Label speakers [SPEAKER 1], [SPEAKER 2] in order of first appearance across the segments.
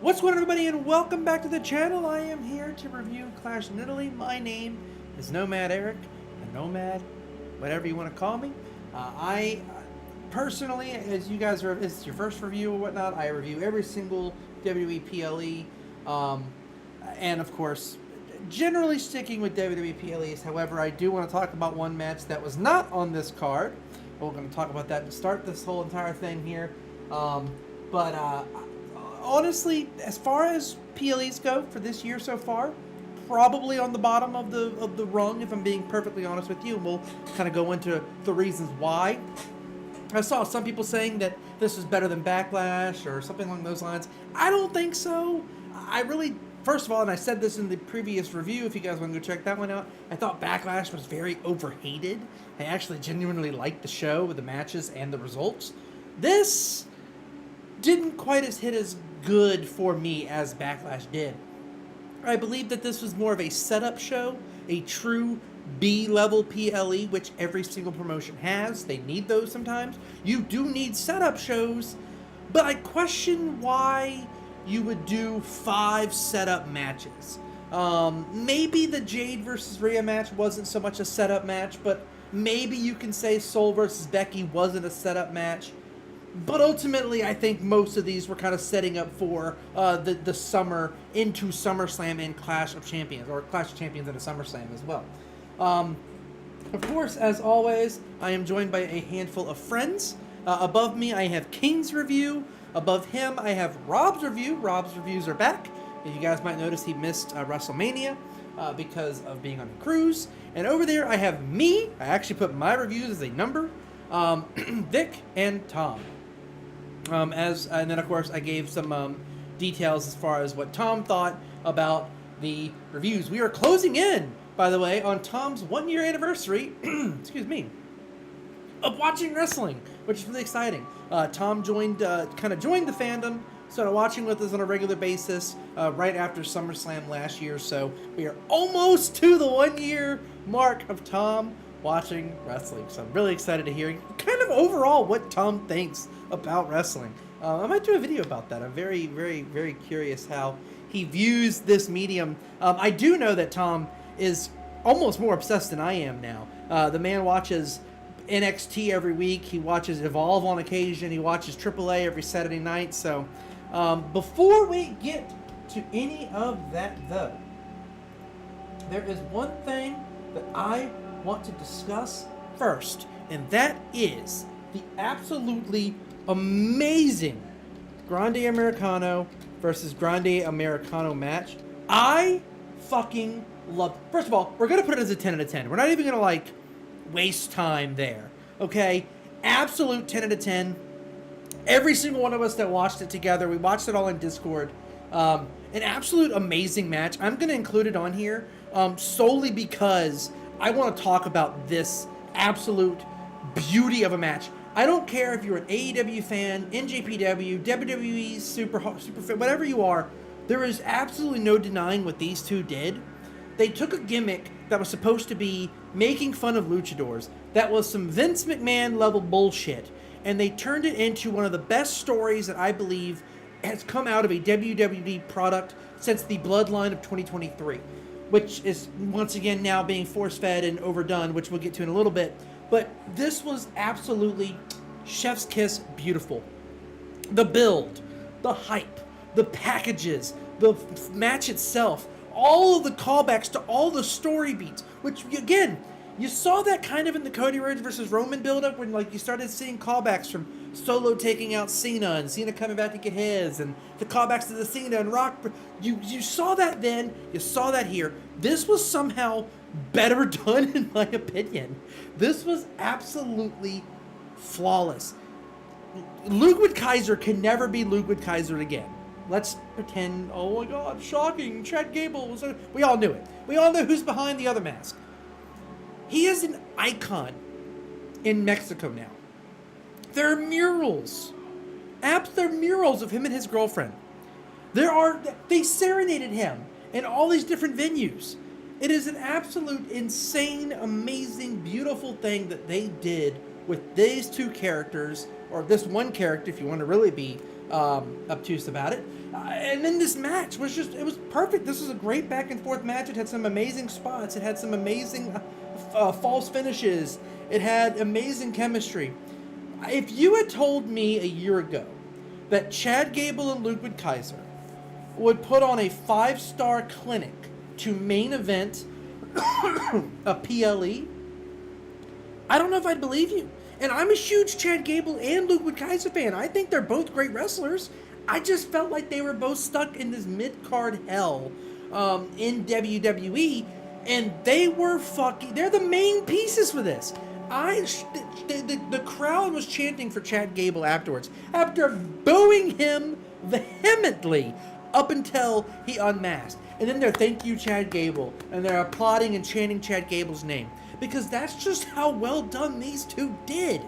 [SPEAKER 1] What's going on, everybody, and welcome back to the channel. I am here to review Clash in Italy. My name is Nomad Eric, and Nomad, whatever you want to call me. I personally, as you guys are, it's your first review or whatnot, I review every single WWE PLE, and of course, generally sticking with WWE PLEs. However, I do want to talk about one match that was not on this card. We're going to talk about that to start this whole entire thing here. Honestly, as far as PLEs go for this year so far, probably on the bottom of the rung, if I'm being perfectly honest with you. And we'll kind of go into the reasons why. I saw some people saying that this is better than Backlash or something along those lines. I don't think so. I really, first of all, and I said this in the previous review, if you guys want to go check that one out, I thought Backlash was very overhated. I actually genuinely liked the show with the matches and the results. This didn't quite as hit as good for me as Backlash did. I believe that this was more of a setup show, a true B-level PLE, which every single promotion has. They need those sometimes. You do need setup shows, but I question why you would do 5 setup matches. Maybe the Jade versus Rhea match wasn't so much a setup match, but maybe you can say Sol versus Becky wasn't a setup match. But ultimately, I think most of these were kind of setting up for the summer into SummerSlam and Clash of Champions, or Clash of Champions and a SummerSlam as well. Of course, as always, I am joined by a handful of friends. Above me, I have King's Review. Above him, I have Rob's Review. Rob's Reviews are back. As you guys might notice, he missed WrestleMania because of being on a cruise. And over there, I have me. I actually put my reviews as a number. Vic and Tom. And then, of course, I gave some details as far as what Tom thought about the reviews. We are closing in, by the way, on Tom's 1-year anniversary, excuse me, of watching wrestling, which is really exciting. Tom joined the fandom, started watching with us on a regular basis right after SummerSlam last year. So we are almost to the 1-year mark of Tom watching wrestling. So I'm really excited to hear kind of overall what Tom thinks about wrestling. I might do a video about that. I'm very, very, very curious how he views this medium. I do know that Tom is almost more obsessed than I am now. The man watches NXT every week. He watches Evolve on occasion. He watches AAA every Saturday night. So before we get to any of that, though, there is one thing that I want to discuss first, and that is the absolutely amazing Grande Americano versus Grande Americano match. I fucking love. First of all, we're gonna put it as a 10 out of 10. We're not even gonna like waste time there. Okay, absolute 10 out of 10. Every single one of us that watched it together, we watched it all in Discord. An absolute amazing match. I'm gonna include it on here solely because I want to talk about this absolute beauty of a match. I don't care if you're an AEW fan, NJPW, WWE, super fan, whatever you are, there is absolutely no denying what these two did. They took a gimmick that was supposed to be making fun of luchadors, that was some Vince McMahon level bullshit, and they turned it into one of the best stories that I believe has come out of a WWE product since the Bloodline of 2023. Which is, once again, now being force-fed and overdone, which we'll get to in a little bit. But this was absolutely chef's kiss beautiful. The build, the hype, the packages, the match itself, all of the callbacks to all the story beats, which, again, you saw that kind of in the Cody Rhodes versus Roman build-up when like you started seeing callbacks from Solo taking out Cena and Cena coming back to get his, and the callbacks to the Cena and Rock. You saw that then, you saw that here. This was somehow better done, in my opinion. This was absolutely flawless. Ludwig Kaiser can never be Ludwig Kaiser again. Let's pretend, oh my god, shocking, Chad Gable was we all knew it. We all know who's behind the other mask. He is an icon in Mexico now. There are murals. There are murals of him and his girlfriend. They serenaded him in all these different venues. It is an absolute insane, amazing, beautiful thing that they did with these two characters, or this one character if you want to really be obtuse about it. And then this match was just, it was perfect. This was a great back and forth match. It had some amazing spots. It had some amazing false finishes. It had amazing chemistry. If you had told me a year ago that Chad Gable and Ludwig Kaiser would put on a 5-star clinic to main event a PLE, I don't know if I'd believe you. And I'm a huge Chad Gable and Ludwig Kaiser fan. I think they're both great wrestlers. I just felt like they were both stuck in this mid-card hell in WWE, and they were they're the main pieces for this. The crowd was chanting for Chad Gable afterwards, after booing him vehemently up until he unmasked. And then they're thank you Chad Gable, and they're applauding and chanting Chad Gable's name, because that's just how well done these two did.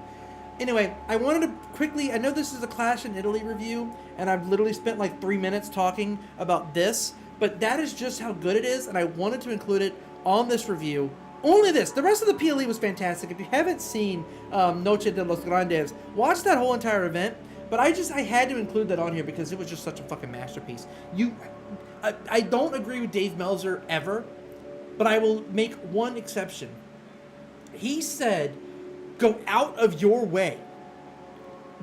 [SPEAKER 1] Anyway, I wanted to quickly, I know this is a Clash in Italy review, and I've literally spent like 3 minutes talking about this, but that is just how good it is, and I wanted to include it on this review. Only this. The rest of the PLE was fantastic. If you haven't seen Noche de los Grandes, watch that whole entire event, but I had to include that on here because it was just such a fucking masterpiece. I don't agree with Dave Meltzer ever, but I will make one exception. He said, go out of your way.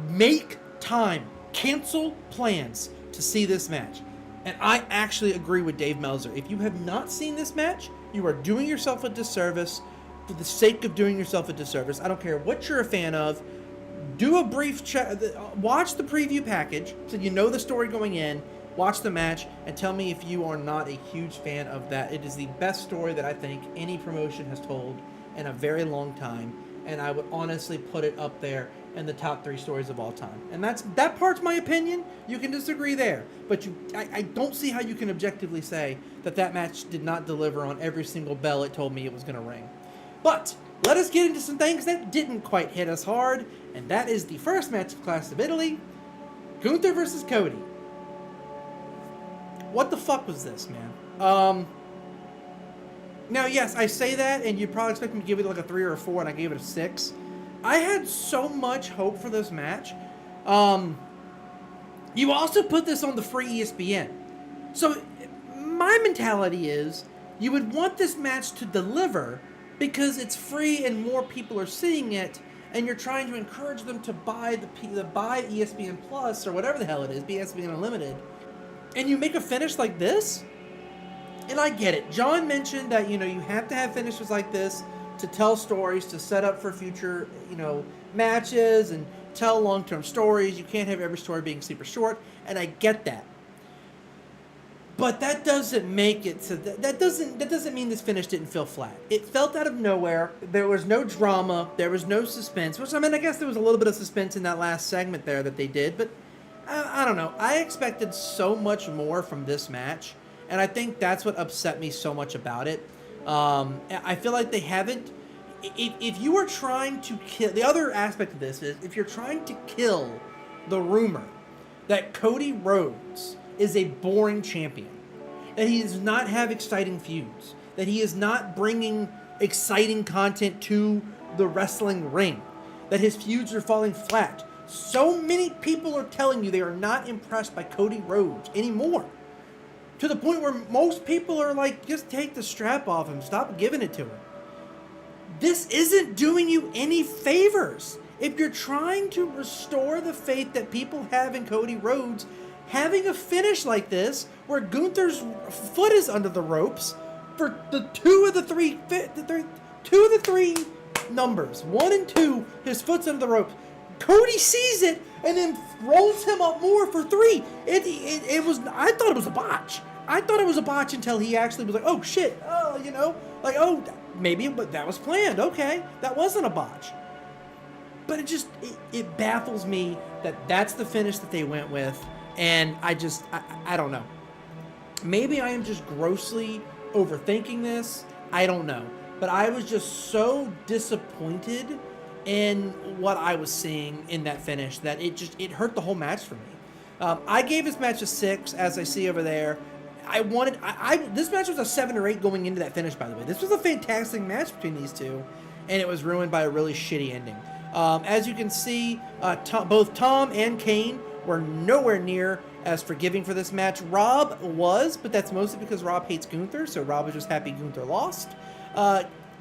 [SPEAKER 1] Make time. Cancel plans to see this match. And I actually agree with Dave Meltzer. If you have not seen this match, you are doing yourself a disservice for the sake of doing yourself a disservice. I don't care what you're a fan of. Do a brief watch the preview package so you know the story going in. Watch the match and tell me if you are not a huge fan of that. It is the best story that I think any promotion has told in a very long time, and I would honestly put it up there in the top 3 stories of all time. And that part's my opinion. You can disagree there, but I don't see how you can objectively say that match did not deliver on every single bell it told me it was going to ring. But let us get into some things that didn't quite hit us hard, and that is the first match of Clash of Italy, Gunther versus Cody. What the fuck was this, man? Now, yes, I say that, and you'd probably expect me to give it like a 3 or a 4, and I gave it a 6. I had so much hope for this match. You also put this on the free ESPN. So, my mentality is, you would want this match to deliver because it's free and more people are seeing it, and you're trying to encourage them to buy buy ESPN Plus, or whatever the hell it is, ESPN Unlimited. And you make a finish like this? And I get it. John mentioned that, you have to have finishes like this to tell stories, to set up for future, matches and tell long-term stories. You can't have every story being super short, and I get that. But that doesn't make it so that doesn't mean this finish didn't feel flat. It felt out of nowhere. There was no drama. There was no suspense. Which, I guess there was a little bit of suspense in that last segment there that they did, but I don't know. I expected so much more from this match, and I think that's what upset me so much about it. I feel like they haven't. If you are trying to kill, the other aspect of this is if you're trying to kill the rumor that Cody Rhodes is a boring champion, that he does not have exciting feuds, that he is not bringing exciting content to the wrestling ring, that his feuds are falling flat. So many people are telling you they are not impressed by Cody Rhodes anymore. To the point where most people are like, just take the strap off him. Stop giving it to him. This isn't doing you any favors. If you're trying to restore the faith that people have in Cody Rhodes, having a finish like this, where Gunther's foot is under the ropes for the two of the three numbers, 1 and 2, his foot's under the ropes. Cody sees it and then rolls him up more for 3. It was. I thought it was a botch. I thought it was a botch until he actually was like, oh shit, maybe, but that was planned. Okay, that wasn't a botch. But it baffles me that that's the finish that they went with, and I don't know. Maybe I am just grossly overthinking this. I don't know, but I was just so disappointed in what I was seeing in that finish that it hurt the whole match for me. I gave this match a 6, as I see over there. This match was a 7 or 8 going into that finish, by the way. This was a fantastic match between these two, and it was ruined by a really shitty ending. As you can see, both Tom and Kane were nowhere near as forgiving for this match. Rob was, but that's mostly because Rob hates Gunther, so Rob was just happy Gunther lost.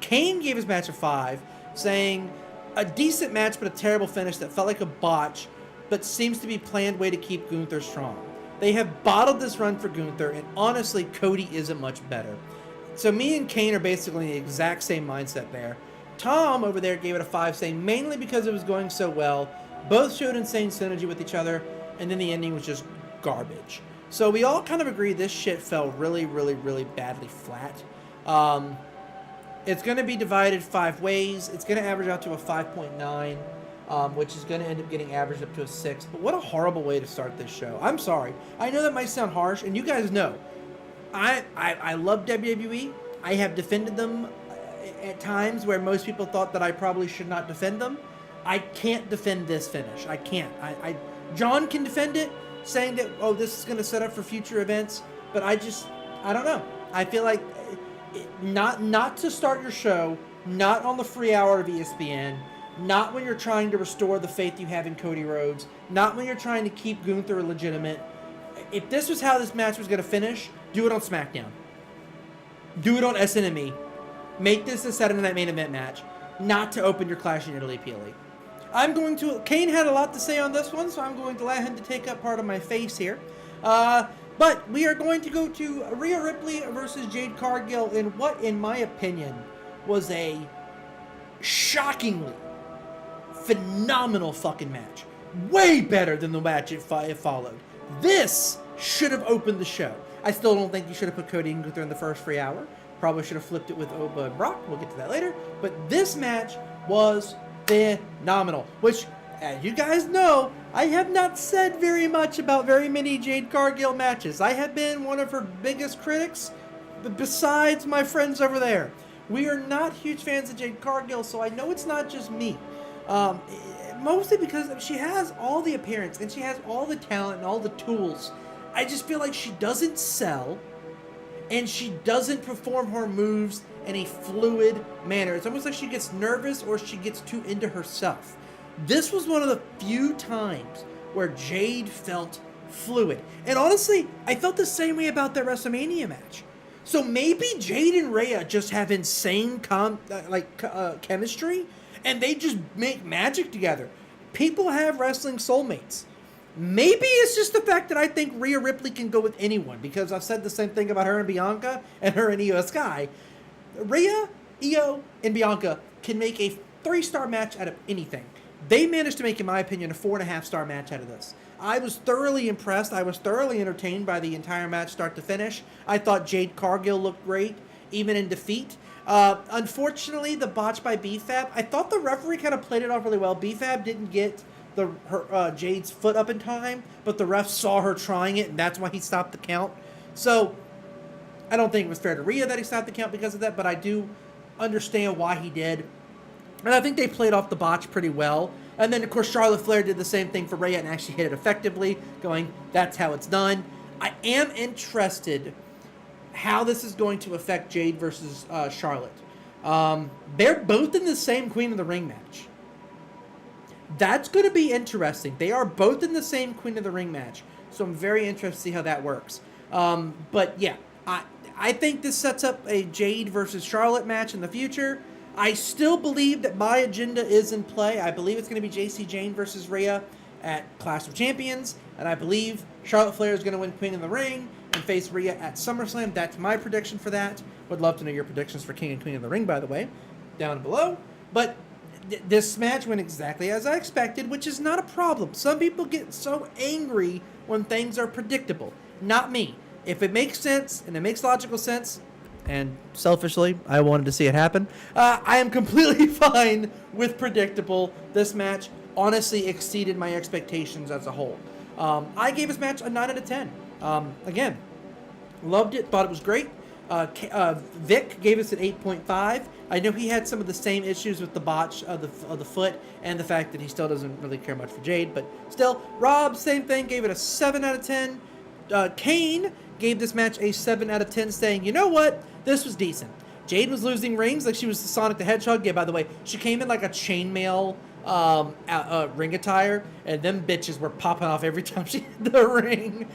[SPEAKER 1] Kane gave his match a 5, saying, a decent match but a terrible finish that felt like a botch, but seems to be planned way to keep Gunther strong. They have bottled this run for Gunther, and honestly, Cody isn't much better. So me and Kane are basically in the exact same mindset there. Tom over there gave it a 5, saying mainly because it was going so well. Both showed insane synergy with each other, and then the ending was just garbage. So we all kind of agree this shit fell really, really, really badly flat. It's going to be divided 5 ways. It's going to average out to a 5.9, which is going to end up getting averaged up to a 6. But what a horrible way to start this show. I'm sorry. I know that might sound harsh, and you guys know. I love WWE. I have defended them at times where most people thought that I probably should not defend them. I can't defend this finish. I can't. John can defend it, saying that, oh, this is going to set up for future events. But I don't know. I feel like not to start your show, not on the free hour of ESPN, not when you're trying to restore the faith you have in Cody Rhodes, not when you're trying to keep Gunther legitimate. If this was how this match was going to finish, do it on SmackDown. Do it on SNME. Make this a Saturday Night Main Event match, not to open your Clash in Italy PLE. Kane had a lot to say on this one, so I'm going to allow him to take up part of my face here. But we are going to go to Rhea Ripley versus Jade Cargill in what, in my opinion, was a shockingly phenomenal fucking match. Way better than the match it followed. This should have opened the show. I still don't think you should have put Cody and Gunther in the first free hour. Probably should have flipped it with Oba and Brock. We'll get to that later. But this match was phenomenal. Which, as you guys know, I have not said very much about very many Jade Cargill matches. I have been one of her biggest critics, besides my friends over there. We are not huge fans of Jade Cargill, so I know it's not just me. Mostly because she has all the appearance, and she has all the talent and all the tools. I just feel like she doesn't sell, and she doesn't perform her moves in a fluid manner. It's almost like she gets nervous or she gets too into herself. This was one of the few times where Jade felt fluid. And honestly, I felt the same way about that WrestleMania match. So maybe Jade and Rhea just have insane chemistry, and they just make magic together. People have wrestling soulmates. Maybe it's just the fact that I think Rhea Ripley can go with anyone, because I've said the same thing about her and Bianca and her and Io Sky. Rhea, Io, and Bianca can make a 3-star match out of anything. They managed to make, in my opinion, a 4.5-star match out of this. I was thoroughly impressed. I was thoroughly entertained by the entire match start to finish. I thought Jade Cargill looked great, even in defeat. Unfortunately, the botch by B-Fab, I thought the referee kind of played it off really well. B-Fab didn't get Jade's foot up in time, but the ref saw her trying it, and that's why he stopped the count. So, I don't think it was fair to Rhea that he stopped the count because of that, but I do understand why he did. And I think they played off the botch pretty well. And then, of course, Charlotte Flair did the same thing for Rhea and actually hit it effectively, going, that's how it's done. I am interested how this is going to affect Jade versus Charlotte. They're both in the same Queen of the Ring match. That's going to be interesting. They are both in the same Queen of the Ring match, so I'm very interested to see how that works. But yeah, I think this sets up a Jade versus Charlotte match in the future. I still believe that my agenda is in play. I believe it's going to be JC Jane versus Rhea at Clash of Champions, and I believe Charlotte Flair is going to win Queen of the Ring and face Rhea at SummerSlam. That's my prediction for that. Would love to know your predictions for King and Queen of the Ring, by the way, down below. But this match went exactly as I expected, which is not a problem. Some people get so angry when things are predictable. Not me. If it makes sense, and it makes logical sense, and selfishly, I wanted to see it happen, I am completely fine with predictable. This match honestly exceeded my expectations as a whole. I gave this match a 9 out of 10. Again, loved it, thought it was great. Vic gave us an 8.5. I know he had some of the same issues with the botch of the foot and the fact that he still doesn't really care much for Jade, but still. Rob, same thing, gave it a 7 out of 10. Kane gave this match a 7 out of 10, saying, you know what? This was decent. Jade was losing rings like she was Sonic the Hedgehog. Yeah, by the way, she came in like a chainmail ring attire, and them bitches were popping off every time she hit the ring.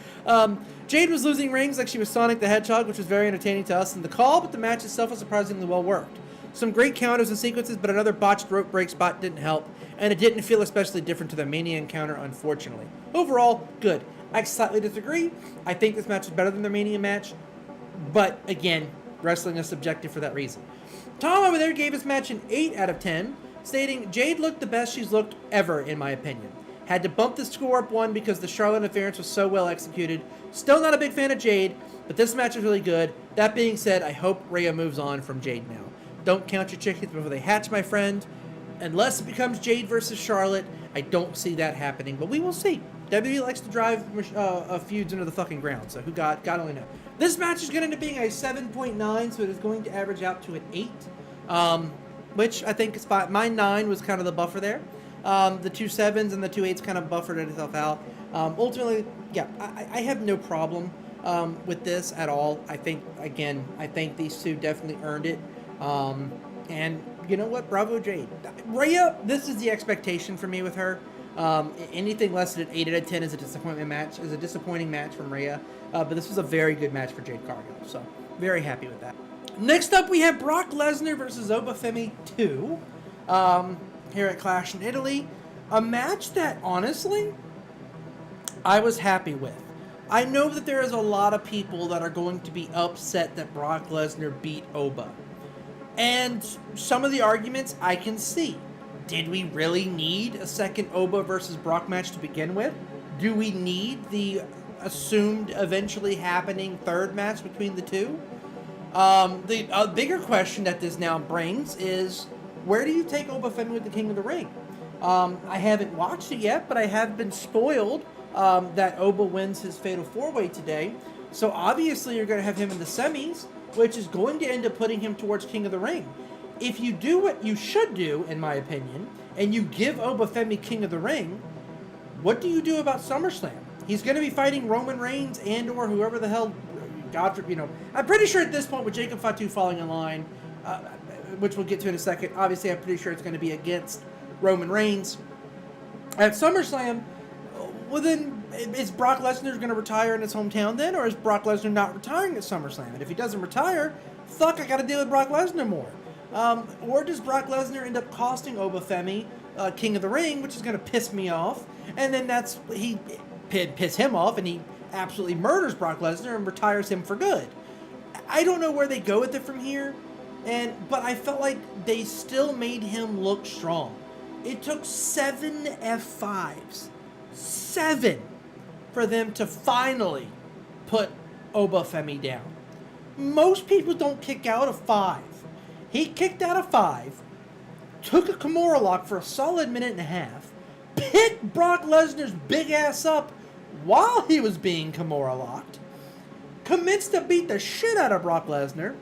[SPEAKER 1] Jade was losing rings like she was Sonic the Hedgehog, which was very entertaining to us in the call, but the match itself was surprisingly well worked. Some great counters and sequences, but another botched rope break spot didn't help, and it didn't feel especially different to the Mania encounter, unfortunately. Overall, good. I slightly disagree. I think this match is better than the Mania match, but again, wrestling is subjective for that reason. Tom over there gave his match an 8 out of 10, stating, Jade looked the best she's looked ever, in my opinion. Had to bump the score up 1 because the Charlotte interference was so well executed. Still not a big fan of Jade, but this match is really good. That being said, I hope Rhea moves on from Jade now. Don't count your chickens before they hatch, my friend. Unless it becomes Jade versus Charlotte, I don't see that happening, but we will see. WWE likes to drive feuds into the fucking ground, so God only knows. This match is going to end up being a 7.9, so it is going to average out to an 8, which I think is fine. My 9 was kind of the buffer there. The 2 7s and the 2 8s kind of buffered itself out. Ultimately, yeah, I have no problem with this at all. I think these two definitely earned it. And you know what? Bravo Jade. Rhea, this is the expectation for me with her. Anything less than an 8 out of 10 is a disappointing match from Rhea. But this was a very good match for Jade Cargill. So, very happy with that. Next up, we have Brock Lesnar versus Obafemi 2 here at Clash in Italy. A match that, honestly, I was happy with. I know that there is a lot of people that are going to be upset that Brock Lesnar beat Oba. And some of the arguments I can see. Did we really need a second Oba versus Brock match to begin with? Do we need the assumed eventually happening third match between the two? The bigger question that this now brings is, where do you take Obafemi with the King of the Ring? I haven't watched it yet, but I have been spoiled that Oba wins his Fatal 4-Way today. So obviously you're going to have him in the semis, which is going to end up putting him towards King of the Ring. If you do what you should do, in my opinion, and you give Obafemi King of the Ring, what do you do about SummerSlam? He's going to be fighting Roman Reigns and or whoever the hell, I'm pretty sure at this point with Jacob Fatu falling in line, which we'll get to in a second, obviously I'm pretty sure it's going to be against Roman Reigns. At SummerSlam, well then, is Brock Lesnar going to retire in his hometown then, or is Brock Lesnar not retiring at SummerSlam? And if he doesn't retire, I got to deal with Brock Lesnar more. Or does Brock Lesnar end up costing Obafemi King of the Ring, which is going to piss me off, and then piss him off, and he absolutely murders Brock Lesnar and retires him for good. I don't know where they go with it from here, but I felt like they still made him look strong. It took 7 F5s. 7 for them to finally put Obafemi down. Most people don't kick out of 5. He kicked out of 5, took a Kimura lock for a solid minute and a half, picked Brock Lesnar's big ass up while he was being Kimura locked, commenced to beat the shit out of Brock Lesnar,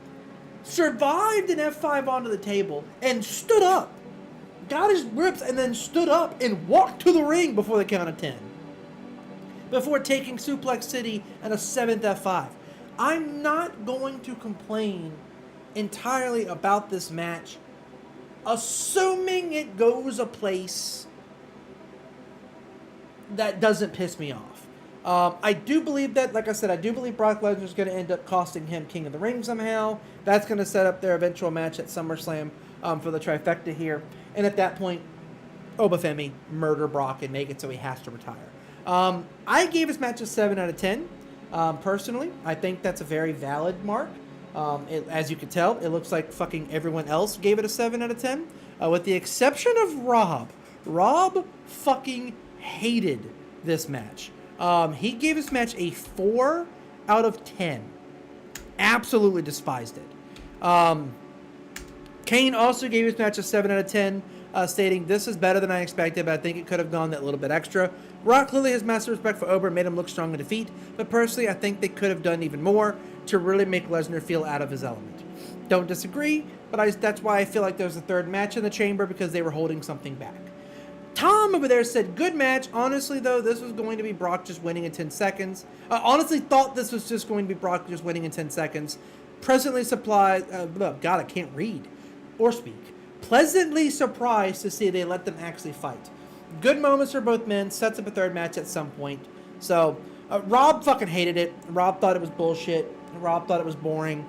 [SPEAKER 1] survived an F5 onto the table, and stood up. Got his grips and then stood up and walked to the ring before the count of 10. Before taking Suplex City and a 7th F5. I'm not going to complain entirely about this match, assuming it goes a place that doesn't piss me off. I do believe that, like I said, I do believe Brock Lesnar is going to end up costing him King of the Ring somehow. That's going to set up their eventual match at SummerSlam for the trifecta here. And at that point, Obafemi murder Brock and make it so he has to retire. I gave his match a 7 out of 10. Personally, I think that's a very valid mark. As you can tell, it looks like fucking everyone else gave it a 7 out of 10. With the exception of Rob. Rob fucking hated this match. He gave this match a 4 out of 10. Absolutely despised it. Kane also gave his match a 7 out of 10, stating, this is better than I expected, but I think it could have gone that little bit extra. Rock clearly has massive respect for Ober and made him look strong in defeat, but personally, I think they could have done even more to really make Lesnar feel out of his element. Don't disagree, but that's why I feel like there was a third match in the chamber, because they were holding something back. Tom over there said, good match. Honestly, though, this was going to be Brock just winning in 10 seconds. Honestly thought this was just going to be Brock just winning in 10 seconds. Presently supplied... God, I can't read or speak. pleasantly surprised to see they let them actually fight. Good moments for both men. Sets up a third match at some point. So, Rob fucking hated it. Rob thought it was bullshit. Rob thought it was boring.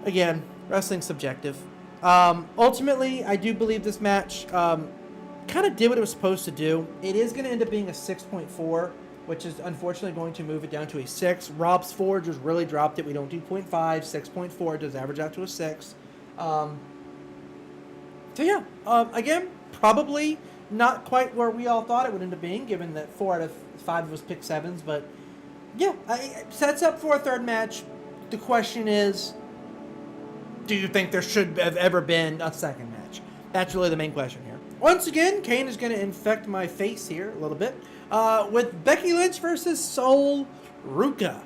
[SPEAKER 1] Again, wrestling's subjective. Ultimately, I do believe this match kind of did what it was supposed to do. It is going to end up being a 6.4, which is unfortunately going to move it down to a 6. Rob's 4 just really dropped it. We don't do 0.5, 6.4 does average out to a 6. So yeah, again, probably not quite where we all thought it would end up being, given that 4 out of 5 was pick 7s. But yeah, it sets up for a third match. The question is, do you think there should have ever been a second match? That's really the main question here. Once again, Kane is going to infect my face here a little bit with Becky Lynch versus Sol Ruca.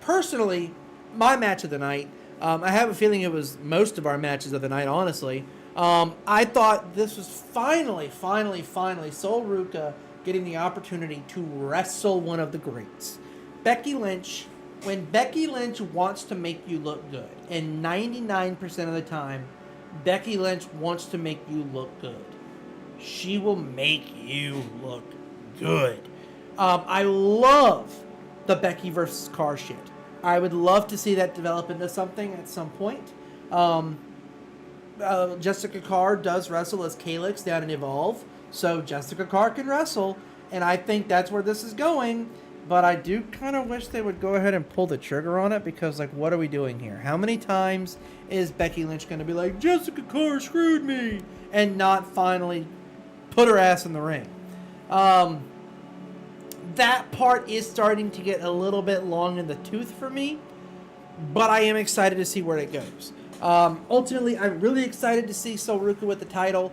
[SPEAKER 1] Personally, my match of the night. I have a feeling it was most of our matches of the night, honestly. I thought this was finally Sol Ruca getting the opportunity to wrestle one of the greats. Becky Lynch, when Becky Lynch wants to make you look good, and 99% of the time, Becky Lynch wants to make you look good. She will make you look good. I love the Becky versus Carr shit. I would love to see that develop into something at some point. Jessica Carr does wrestle as Calyx down in Evolve, so Jessica Carr can wrestle, and I think that's where this is going. But I do kind of wish they would go ahead and pull the trigger on it, because, like, what are we doing here? How many times is Becky Lynch going to be like, Jessica Carr screwed me, and not finally put her ass in the ring? That part is starting to get a little bit long in the tooth for me, but I am excited to see where it goes. Ultimately, I'm really excited to see Sol Ruca with the title.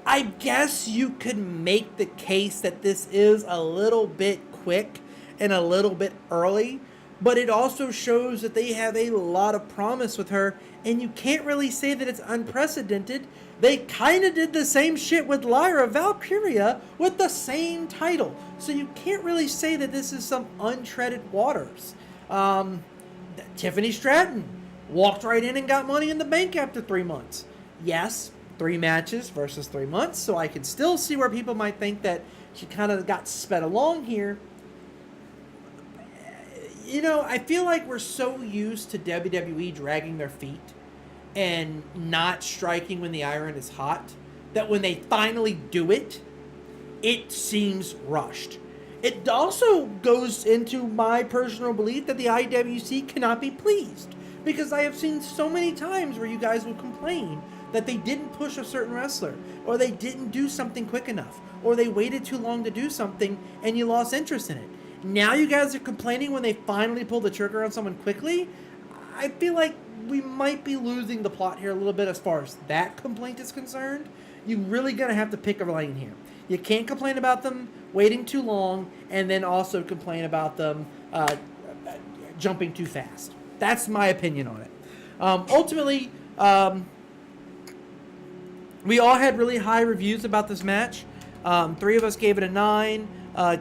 [SPEAKER 1] I guess you could make the case that this is a little bit quick and a little bit early, but it also shows that they have a lot of promise with her, and you can't really say that it's unprecedented. They kind of did the same shit with Lyra Valkyria with the same title, so you can't really say that this is some untreaded waters. Tiffany Stratton walked right in and got Money in the Bank after 3 months. Yes, 3 matches versus 3 months, so I can still see where people might think that she kind of got sped along here. You know, I feel like we're so used to WWE dragging their feet and not striking when the iron is hot that when they finally do it, it seems rushed. It also goes into my personal belief that the IWC cannot be pleased, because I have seen so many times where you guys will complain that they didn't push a certain wrestler, or they didn't do something quick enough, or they waited too long to do something and you lost interest in it. Now you guys are complaining when they finally pull the trigger on someone quickly. I feel like we might be losing the plot here a little bit as far as that complaint is concerned. You're really going to have to pick a lane here. You can't complain about them waiting too long and then also complain about them jumping too fast. That's my opinion on it. Ultimately, we all had really high reviews about this match. 3 of us gave it a 9.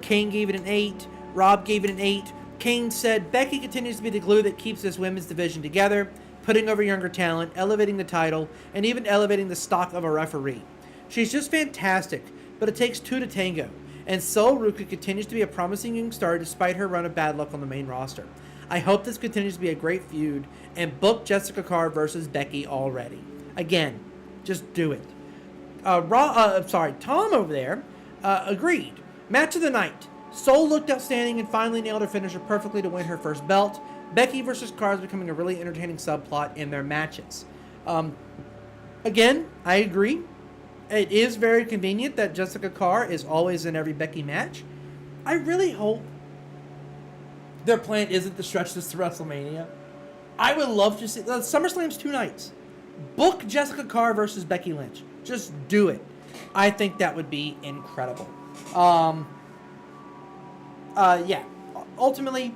[SPEAKER 1] Kane gave it an 8. Rob gave it an 8. Kane said, Becky continues to be the glue that keeps this women's division together, putting over younger talent, elevating the title, and even elevating the stock of a referee. She's just fantastic, but it takes 2 to tango, and Sol Ruca continues to be a promising young star despite her run of bad luck on the main roster. I hope this continues to be a great feud, and book Jessica Carr versus Becky already. Again, just do it. Tom over there agreed. Match of the night. Sol looked outstanding and finally nailed her finisher perfectly to win her first belt. Becky versus Carr is becoming a really entertaining subplot in their matches. Again, I agree. It is very convenient that Jessica Carr is always in every Becky match. I really hope their plan isn't to stretch this to WrestleMania. I would love to see... SummerSlam's 2 nights. Book Jessica Carr versus Becky Lynch. Just do it. I think that would be incredible. Yeah. Ultimately,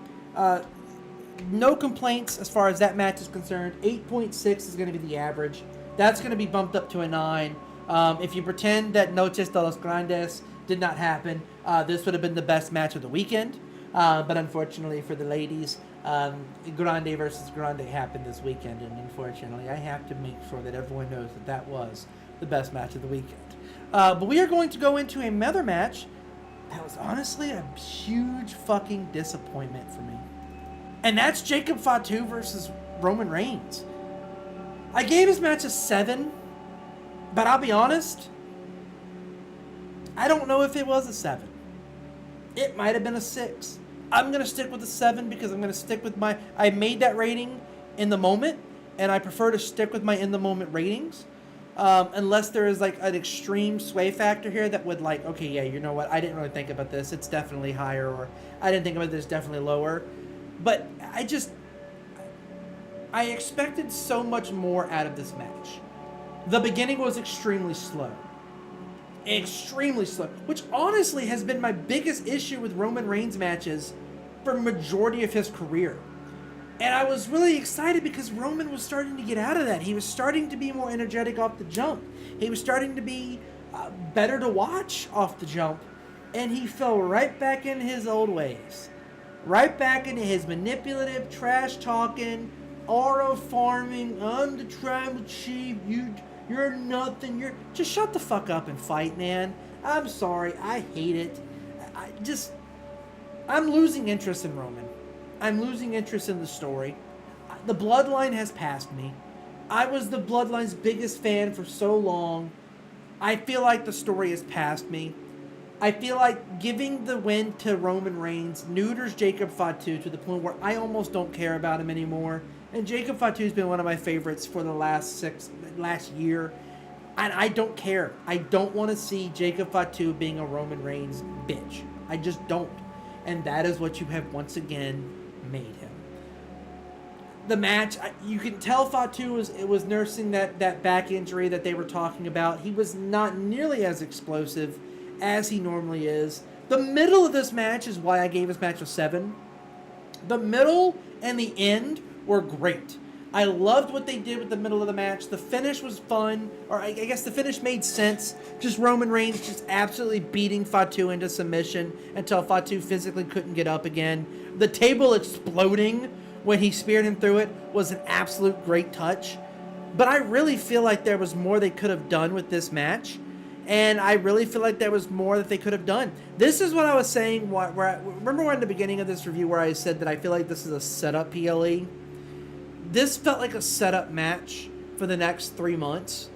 [SPEAKER 1] no complaints as far as that match is concerned. 8.6 is going to be the average. That's going to be bumped up to a 9. If you pretend that Noches de los Grandes did not happen, this would have been the best match of the weekend. But unfortunately for the ladies, Grande versus Grande happened this weekend, and unfortunately, I have to make sure that everyone knows that that was the best match of the weekend. But we are going to go into another match that was honestly a huge fucking disappointment for me. And that's Jacob Fatu versus Roman Reigns. I gave his match a 7, but I'll be honest, I don't know if it was a 7. It might have been a 6. I'm going to stick with a 7 because I'm going to stick with I made that rating in the moment, and I prefer to stick with my in the moment ratings. Unless there is like an extreme sway factor here that would like, okay, yeah, you know what, I didn't really think about this, it's definitely higher, or I didn't think about this, definitely lower. But I expected so much more out of this match. The beginning was extremely slow. Extremely slow. Which honestly has been my biggest issue with Roman Reigns matches for majority of his career. And I was really excited because Roman was starting to get out of that. He was starting to be more energetic off the jump. He was starting to be better to watch off the jump. And he fell right back into his old ways. Right back into his manipulative, trash-talking, aura farming, I'm the tribal chief, you're nothing, just shut the fuck up and fight, man. I'm sorry, I hate it. I'm losing interest in Roman. I'm losing interest in the story. The Bloodline has passed me. I was the Bloodline's biggest fan for so long. I feel like the story has passed me. I feel like giving the win to Roman Reigns neuters Jacob Fatu to the point where I almost don't care about him anymore. And Jacob Fatu's been one of my favorites for the last year. And I don't care. I don't want to see Jacob Fatu being a Roman Reigns bitch. I just don't. And that is what you have once again made him. The match, you can tell Fatu was nursing that back injury that they were talking about. He was not nearly as explosive as he normally is. The middle of this match is why I gave this match a 7. The middle and the end were great. I loved what they did with the middle of the match. The finish was fun, or I guess the finish made sense. Just Roman Reigns just absolutely beating Fatu into submission until Fatu physically couldn't get up again. The table exploding when he speared him through it was an absolute great touch. But I really feel like there was more they could have done with this match. And I really feel like there was more that they could have done. This is what I was saying. Remember in the beginning of this review where I said that I feel like this is a setup PLE? This felt like a setup match for the next 3 months.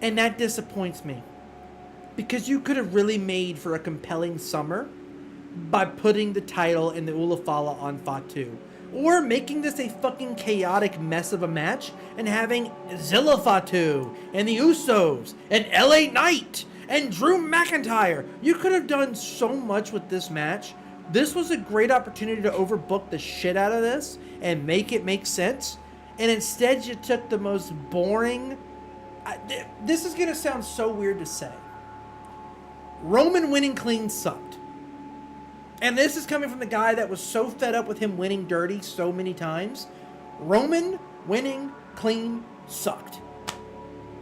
[SPEAKER 1] And that disappoints me. Because you could have really made for a compelling summer by putting the title in the Ulafala on Fatu. Or making this a fucking chaotic mess of a match and having Zilla Fatu and the Usos and LA Knight and Drew McIntyre. You could have done so much with this match. This was a great opportunity to overbook the shit out of this and make it make sense. And instead you took the most boring... This is going to sound so weird to say. Roman winning clean sucked. And this is coming from the guy that was so fed up with him winning dirty so many times. Roman winning clean sucked.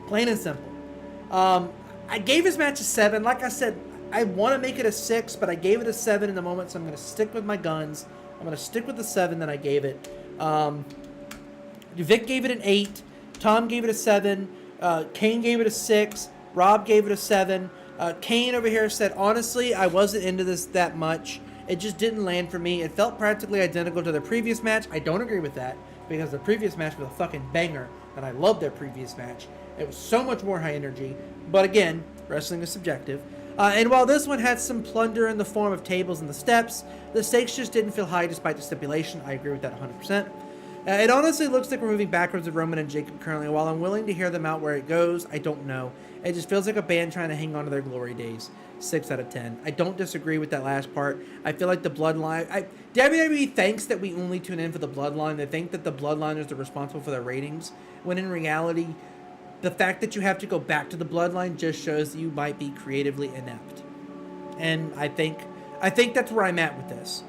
[SPEAKER 1] Plain and simple. I gave his match a 7. Like I said, I want to make it a 6, but I gave it a 7 in the moment, so I'm going to stick with my guns. I'm going to stick with the 7 that I gave it. Vic gave it an 8. Tom gave it a 7. Kane gave it a 6. Rob gave it a 7. Kane over here said, honestly, I wasn't into this that much. It just didn't land for me. It felt practically identical to the previous match. I don't agree with that because the previous match was a fucking banger, and I loved their previous match. It was so much more high energy. But again, wrestling is subjective. And while this one had some plunder in the form of tables and the steps, the stakes just didn't feel high despite the stipulation. I agree with that 100%. It honestly looks like we're moving backwards with Roman and Jacob currently. While I'm willing to hear them out where it goes, I don't know. It just feels like a band trying to hang on to their glory days. 6 out of 10. I don't disagree with that last part. I feel like the Bloodline... WWE thinks that we only tune in for the Bloodline. They think that the Bloodline is responsible for their ratings, when in reality, the fact that you have to go back to the Bloodline just shows that you might be creatively inept. And I think that's where I'm at with this.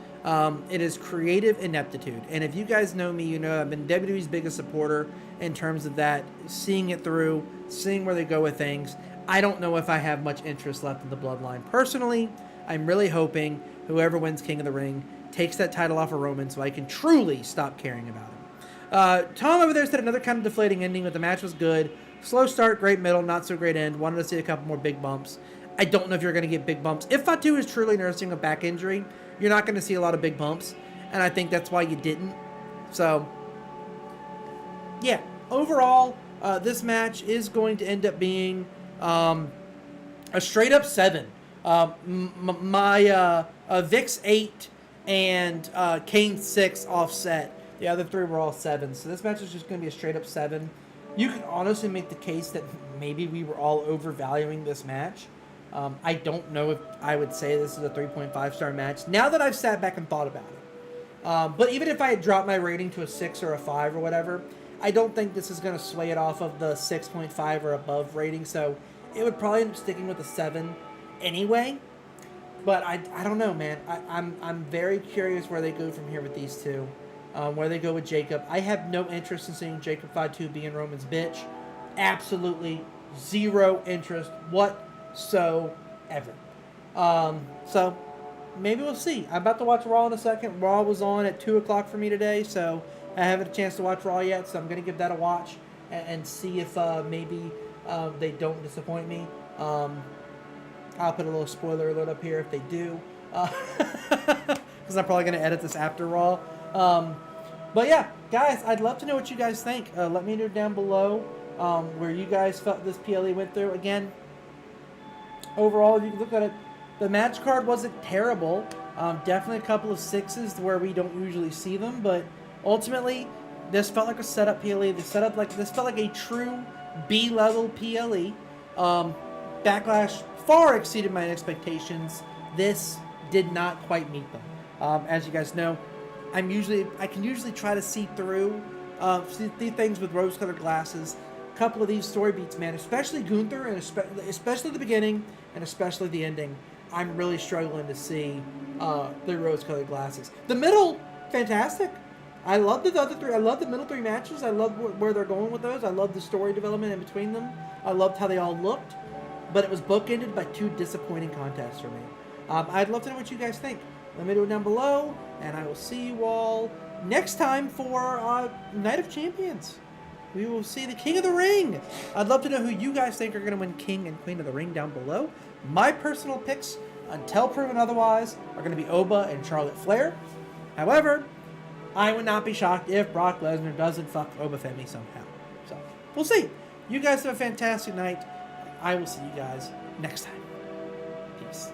[SPEAKER 1] It is creative ineptitude. And if you guys know me, you know I've been WWE's biggest supporter in terms of that, seeing it through, seeing where they go with things. I don't know if I have much interest left in the Bloodline. Personally, I'm really hoping whoever wins King of the Ring takes that title off of Roman so I can truly stop caring about him. Tom over there said another kind of deflating ending, but the match was good. Slow start, great middle, not so great end. Wanted to see a couple more big bumps. I don't know if you're going to get big bumps. If Fatu is truly nursing a back injury, you're not going to see a lot of big bumps, and I think that's why you didn't. So, yeah, overall, this match is going to end up being a straight-up 7. My Vic's 8 and Kane's 6 offset. The other 3 were all 7. So this match is just going to be a straight-up 7. You can honestly make the case that maybe we were all overvaluing this match. I don't know if I would say this is a 3.5-star match now that I've sat back and thought about it. But even if I had dropped my rating to a 6 or a 5 or whatever, I don't think this is going to sway it off of the 6.5 or above rating. So it would probably end up sticking with a 7 anyway. But I don't know, man. I'm very curious where they go from here with these two. Where they go with Jacob. I have no interest in seeing Jacob Fatu being Roman's bitch. Absolutely zero interest whatsoever. So maybe we'll see. I'm about to watch Raw in a second. Raw was on at 2 o'clock for me today, so I haven't had a chance to watch Raw yet, so I'm going to give that a watch and see if maybe they don't disappoint me. I'll put a little spoiler alert up here if they do, because I'm probably going to edit this after Raw. But yeah, guys, I'd love to know what you guys think. Let me know down below where you guys felt this PLE went through. Again, overall, if you look at it, the match card wasn't terrible. Definitely a couple of 6s where we don't usually see them, but ultimately, this felt like a setup PLE. This felt like a true B-level PLE. Backlash far exceeded my expectations. This did not quite meet them. As you guys know, I can usually try to see through things with rose-colored glasses. A couple of these story beats, man, especially Gunther, and especially the beginning, and especially the ending, I'm really struggling to see the rose-colored glasses. The middle, fantastic. I love the other 3. I love the middle 3 matches. I love where they're going with those. I love the story development in between them. I loved how they all looked. But it was bookended by 2 disappointing contests for me. I'd love to know what you guys think. Let me know down below, and I will see you all next time for Night of Champions. We will see the King of the Ring. I'd love to know who you guys think are going to win King and Queen of the Ring down below. My personal picks, until proven otherwise, are going to be Oba and Charlotte Flair. However, I would not be shocked if Brock Lesnar doesn't fuck Oba Femi somehow. So, we'll see. You guys have a fantastic night. I will see you guys next time. Peace.